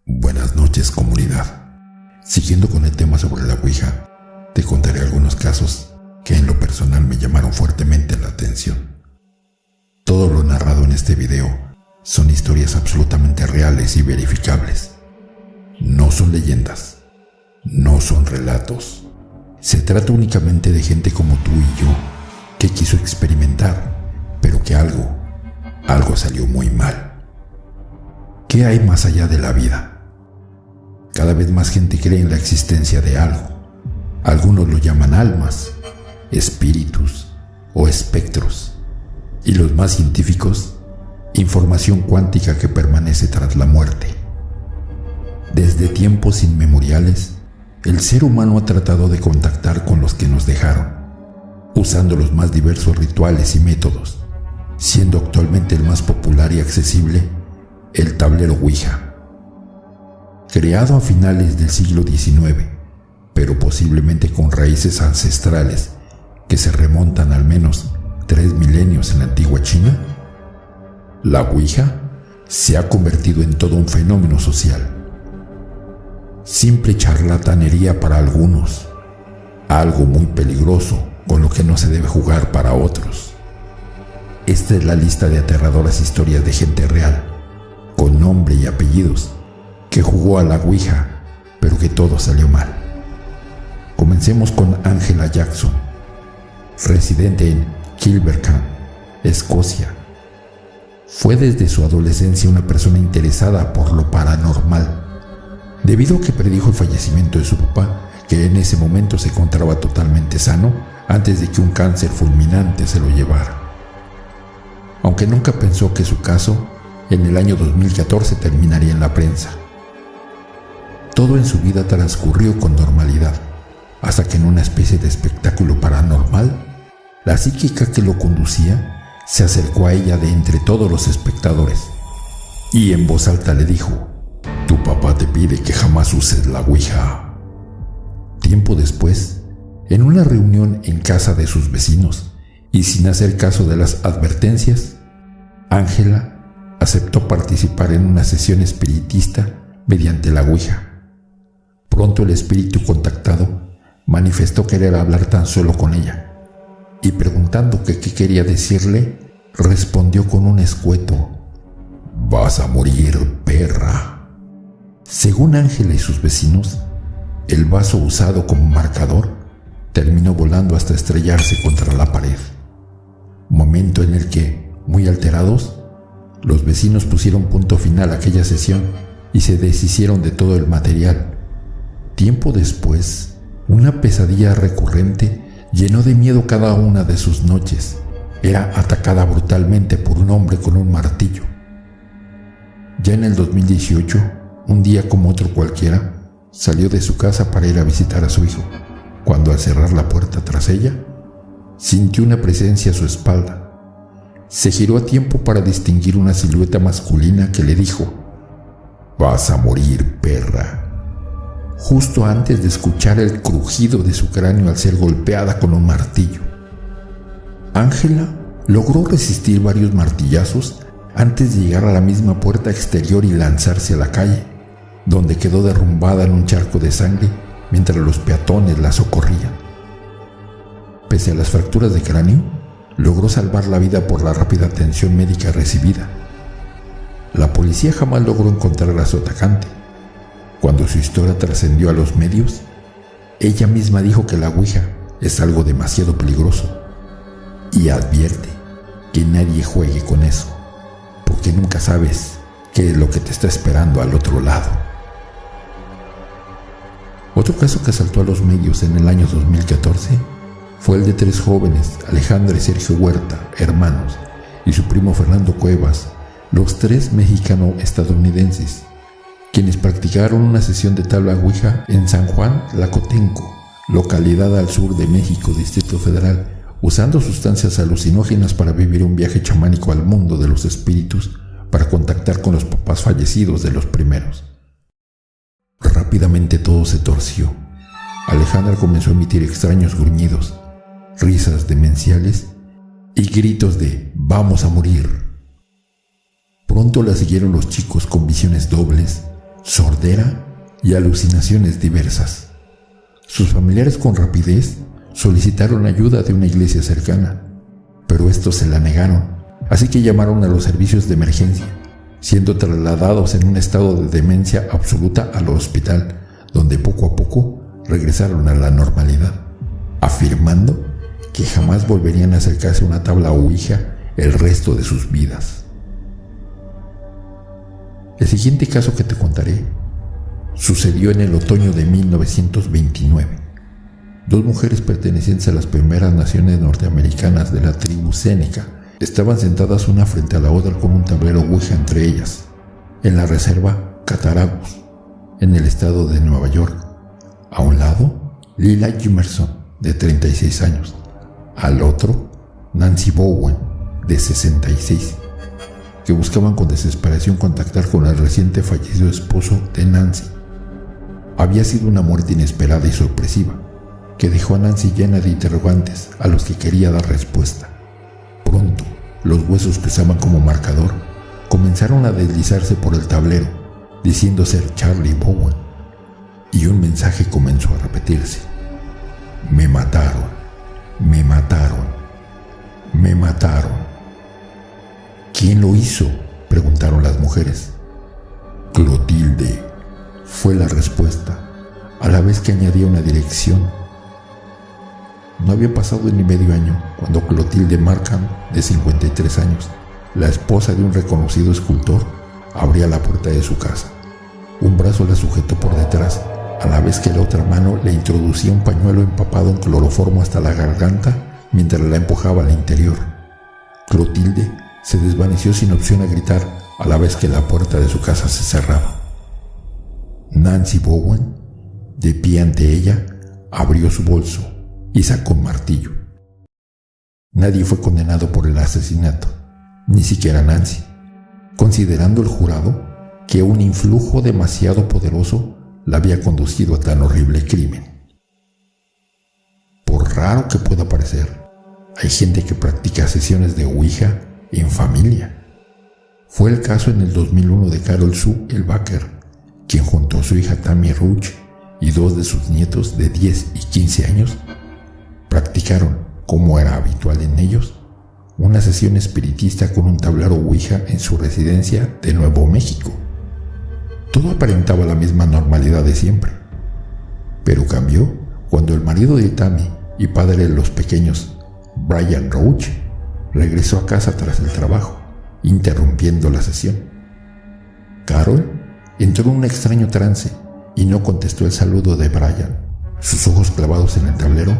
Buenas noches, comunidad. Siguiendo con el tema sobre la Ouija, te contaré algunos casos que en lo personal me llamaron fuertemente la atención. Todo lo narrado en este video son historias absolutamente reales y verificables. No son leyendas, no son relatos. Se trata únicamente de gente como tú y yo que quiso experimentar, pero que algo salió muy mal. ¿Qué hay más allá de la vida? Cada vez más gente cree en la existencia de algo. Algunos lo llaman almas, espíritus o espectros. Y los más científicos, información cuántica que permanece tras la muerte. Desde tiempos inmemoriales, el ser humano ha tratado de contactar con los que nos dejaron, usando los más diversos rituales y métodos, siendo actualmente el más popular y accesible el tablero Ouija. Creado a finales del siglo XIX, pero posiblemente con raíces ancestrales que se remontan al menos 3 milenios en la antigua China, la Ouija se ha convertido en todo un fenómeno social. Simple charlatanería para algunos, algo muy peligroso con lo que no se debe jugar para otros. Esta es la lista de aterradoras historias de gente real, con nombre y apellidos, que jugó a la Ouija, pero que todo salió mal. Comencemos con Angela Jackson, residente en Kilbercan, Escocia. Fue desde su adolescencia una persona interesada por lo paranormal, debido a que predijo el fallecimiento de su papá, que en ese momento se encontraba totalmente sano antes de que un cáncer fulminante se lo llevara. Aunque nunca pensó que su caso, en el año 2014, terminaría en la prensa. Todo en su vida transcurrió con normalidad, hasta que en una especie de espectáculo paranormal, la psíquica que lo conducía se acercó a ella de entre todos los espectadores y en voz alta le dijo: «Tu papá te pide que jamás uses la Ouija». Tiempo después, en una reunión en casa de sus vecinos y sin hacer caso de las advertencias, Angela aceptó participar en una sesión espiritista mediante la Ouija. Pronto el espíritu contactado manifestó querer hablar tan solo con ella, y preguntando qué quería decirle, respondió con un escueto: «Vas a morir, perra». Según Ángela y sus vecinos, el vaso usado como marcador terminó volando hasta estrellarse contra la pared, momento en el que, muy alterados, los vecinos pusieron punto final a aquella sesión y se deshicieron de todo el material. Tiempo después, una pesadilla recurrente llenó de miedo cada una de sus noches. Era atacada brutalmente por un hombre con un martillo. Ya en el 2018, un día como otro cualquiera, salió de su casa para ir a visitar a su hijo, cuando al cerrar la puerta tras ella, sintió una presencia a su espalda. Se giró a tiempo para distinguir una silueta masculina que le dijo: «Vas a morir, perra», justo antes de escuchar el crujido de su cráneo al ser golpeada con un martillo. Ángela logró resistir varios martillazos antes de llegar a la misma puerta exterior y lanzarse a la calle, donde quedó derrumbada en un charco de sangre mientras los peatones la socorrían. Pese a las fracturas de cráneo, logró salvar la vida por la rápida atención médica recibida. La policía jamás logró encontrar a su atacante. Cuando su historia trascendió a los medios, ella misma dijo que la Ouija es algo demasiado peligroso y advierte que nadie juegue con eso, porque nunca sabes qué es lo que te está esperando al otro lado. Otro caso que saltó a los medios en el año 2014 fue el de 3 jóvenes, Alejandra y Sergio Huerta, hermanos, y su primo Fernando Cuevas, los 3 mexicano-estadounidenses, quienes practicaron una sesión de tabla Ouija en San Juan Tlacotenco, localidad al sur de México, Distrito Federal, usando sustancias alucinógenas para vivir un viaje chamánico al mundo de los espíritus para contactar con los papás fallecidos de los primeros. Rápidamente todo se torció. Alejandra comenzó a emitir extraños gruñidos, risas demenciales y gritos de «vamos a morir». Pronto la siguieron los chicos con visiones dobles, sordera y alucinaciones diversas. Sus familiares con rapidez solicitaron ayuda de una iglesia cercana, pero estos se la negaron, así que llamaron a los servicios de emergencia, siendo trasladados en un estado de demencia absoluta al hospital, donde poco a poco regresaron a la normalidad, afirmando que jamás volverían a acercarse a una tabla ouija el resto de sus vidas. El siguiente caso que te contaré sucedió en el otoño de 1929. Dos mujeres pertenecientes a las primeras naciones norteamericanas de la tribu Séneca estaban sentadas una frente a la otra con un tablero ouija entre ellas, en la reserva Cattaraugus, en el estado de Nueva York. A un lado, Lila Jimerson, de 36 años. Al otro, Nancy Bowen, de 66, que buscaban con desesperación contactar con el reciente fallecido esposo de Nancy. Había sido una muerte inesperada y sorpresiva, que dejó a Nancy llena de interrogantes a los que quería dar respuesta. Pronto, los huesos que usaban como marcador comenzaron a deslizarse por el tablero, diciendo ser Charlie Bowen, y un mensaje comenzó a repetirse: me mataron, me mataron, me mataron. ¿Quién lo hizo?, preguntaron las mujeres. Clotilde, fue la respuesta, a la vez que añadía una dirección. No había pasado ni medio año cuando Clotilde Markham, de 53 años, la esposa de un reconocido escultor, abría la puerta de su casa. Un brazo la sujetó por detrás, a la vez que la otra mano le introducía un pañuelo empapado en cloroformo hasta la garganta mientras la empujaba al interior. Clotilde se desvaneció sin opción a gritar, a la vez que la puerta de su casa se cerraba. Nancy Bowen, de pie ante ella, abrió su bolso y sacó un martillo. Nadie fue condenado por el asesinato, ni siquiera Nancy, considerando el jurado que un influjo demasiado poderoso la había conducido a tan horrible crimen. Por raro que pueda parecer, hay gente que practica sesiones de ouija en familia. Fue el caso en el 2001 de Carol Sue Elbacker, quien junto a su hija Tammy Roach y dos de sus nietos de 10 y 15 años practicaron, como era habitual en ellos, una sesión espiritista con un tablero ouija en su residencia de Nuevo México. Todo aparentaba la misma normalidad de siempre, pero cambió cuando el marido de Tammy y padre de los pequeños, Brian Roach, regresó a casa tras el trabajo, interrumpiendo la sesión. Carol entró en un extraño trance y no contestó el saludo de Brian. Sus ojos clavados en el tablero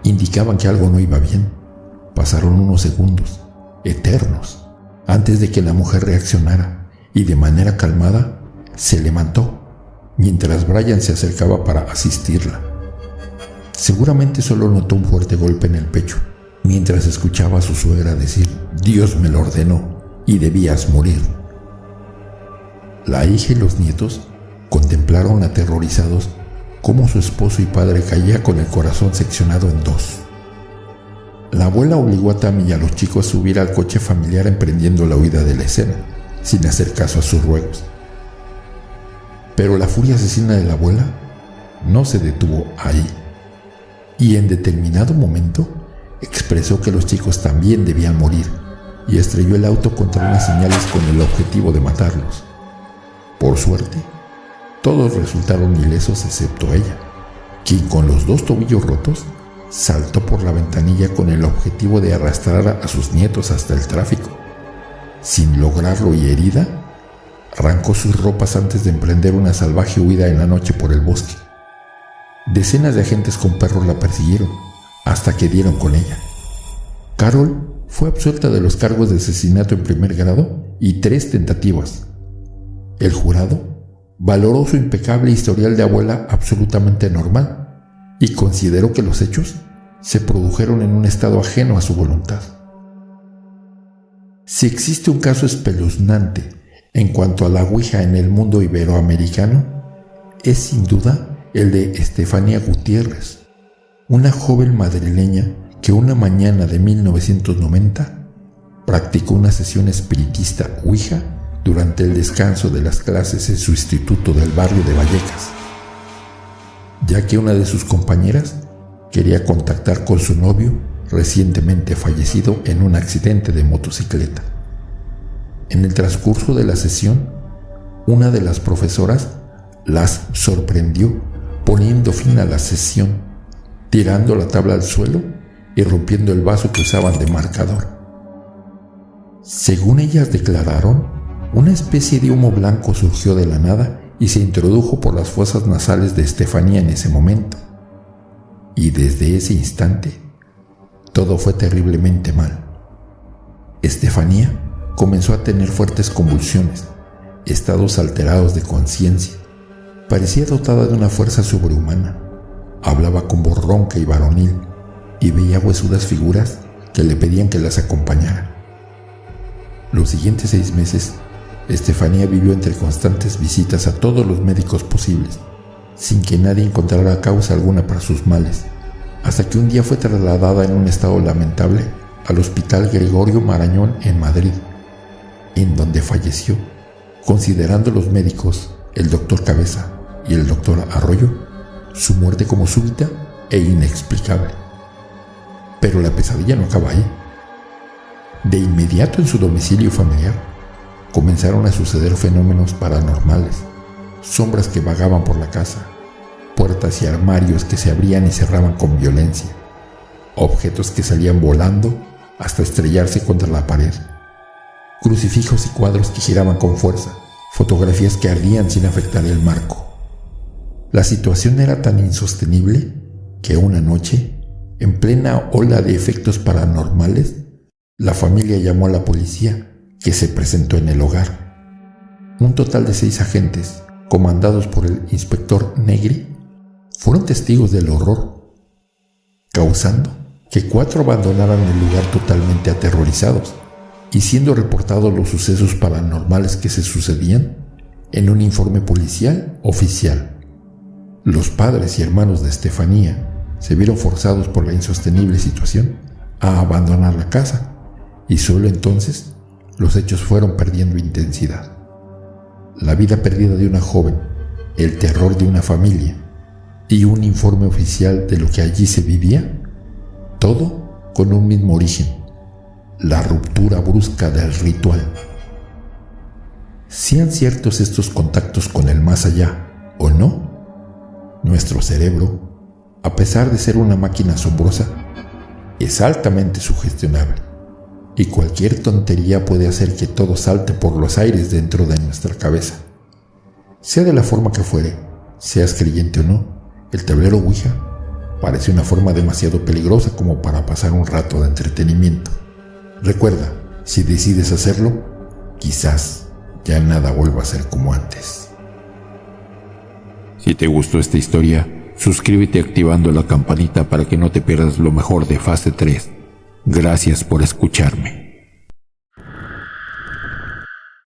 indicaban que algo no iba bien. Pasaron unos segundos, eternos, antes de que la mujer reaccionara y de manera calmada se levantó, mientras Brian se acercaba para asistirla. Seguramente solo notó un fuerte golpe en el pecho, mientras escuchaba a su suegra decir: Dios me lo ordenó y debías morir. La hija y los nietos contemplaron aterrorizados cómo su esposo y padre caía con el corazón seccionado en dos. La abuela obligó a Tammy y a los chicos a subir al coche familiar emprendiendo la huida de la escena, sin hacer caso a sus ruegos. Pero la furia asesina de la abuela no se detuvo ahí, y en determinado momento expresó que los chicos también debían morir y estrelló el auto contra unas señales con el objetivo de matarlos. Por suerte, todos resultaron ilesos excepto ella, quien con los dos tobillos rotos saltó por la ventanilla con el objetivo de arrastrar a sus nietos hasta el tráfico. Sin lograrlo y herida, arrancó sus ropas antes de emprender una salvaje huida en la noche por el bosque. Decenas de agentes con perros la persiguieron hasta que dieron con ella. Carol fue absuelta de los cargos de asesinato en primer grado y 3 tentativas. El jurado valoró su impecable historial de abuela absolutamente normal y consideró que los hechos se produjeron en un estado ajeno a su voluntad. Si existe un caso espeluznante en cuanto a la ouija en el mundo iberoamericano, es sin duda el de Estefanía Gutiérrez, una joven madrileña que una mañana de 1990 practicó una sesión espiritista ouija durante el descanso de las clases en su instituto del barrio de Vallecas, ya que una de sus compañeras quería contactar con su novio recientemente fallecido en un accidente de motocicleta. En el transcurso de la sesión, una de las profesoras las sorprendió poniendo fin a la sesión, tirando la tabla al suelo y rompiendo el vaso que usaban de marcador. Según ellas declararon, una especie de humo blanco surgió de la nada y se introdujo por las fosas nasales de Estefanía en ese momento. Y desde ese instante, todo fue terriblemente mal. Estefanía comenzó a tener fuertes convulsiones, estados alterados de conciencia. Parecía dotada de una fuerza sobrehumana. Hablaba con voz ronca y varonil y veía huesudas figuras que le pedían que las acompañara. Los siguientes 6 meses, Estefanía vivió entre constantes visitas a todos los médicos posibles, sin que nadie encontrara causa alguna para sus males, hasta que un día fue trasladada en un estado lamentable al Hospital Gregorio Marañón en Madrid, en donde falleció, considerando los médicos, el doctor Cabeza y el doctor Arroyo, su muerte como súbita e inexplicable. Pero la pesadilla no acaba ahí. De inmediato en su domicilio familiar comenzaron a suceder fenómenos paranormales, sombras que vagaban por la casa, puertas y armarios que se abrían y cerraban con violencia, objetos que salían volando hasta estrellarse contra la pared, crucifijos y cuadros que giraban con fuerza, fotografías que ardían sin afectar el marco. La situación era tan insostenible que una noche, en plena ola de efectos paranormales, la familia llamó a la policía, que se presentó en el hogar. Un total de 6 agentes, comandados por el inspector Negri, fueron testigos del horror, causando que 4 abandonaran el lugar totalmente aterrorizados y siendo reportados los sucesos paranormales que se sucedían en un informe policial oficial. Los padres y hermanos de Estefanía se vieron forzados por la insostenible situación a abandonar la casa y solo entonces los hechos fueron perdiendo intensidad. La vida perdida de una joven, el terror de una familia y un informe oficial de lo que allí se vivía, todo con un mismo origen: la ruptura brusca del ritual. Sean ciertos estos contactos con el más allá o no, nuestro cerebro, a pesar de ser una máquina asombrosa, es altamente sugestionable. Y cualquier tontería puede hacer que todo salte por los aires dentro de nuestra cabeza. Sea de la forma que fuere, seas creyente o no, el tablero Ouija parece una forma demasiado peligrosa como para pasar un rato de entretenimiento. Recuerda, si decides hacerlo, quizás ya nada vuelva a ser como antes. Si te gustó esta historia, suscríbete activando la campanita para que no te pierdas lo mejor de Fase 3. Gracias por escucharme.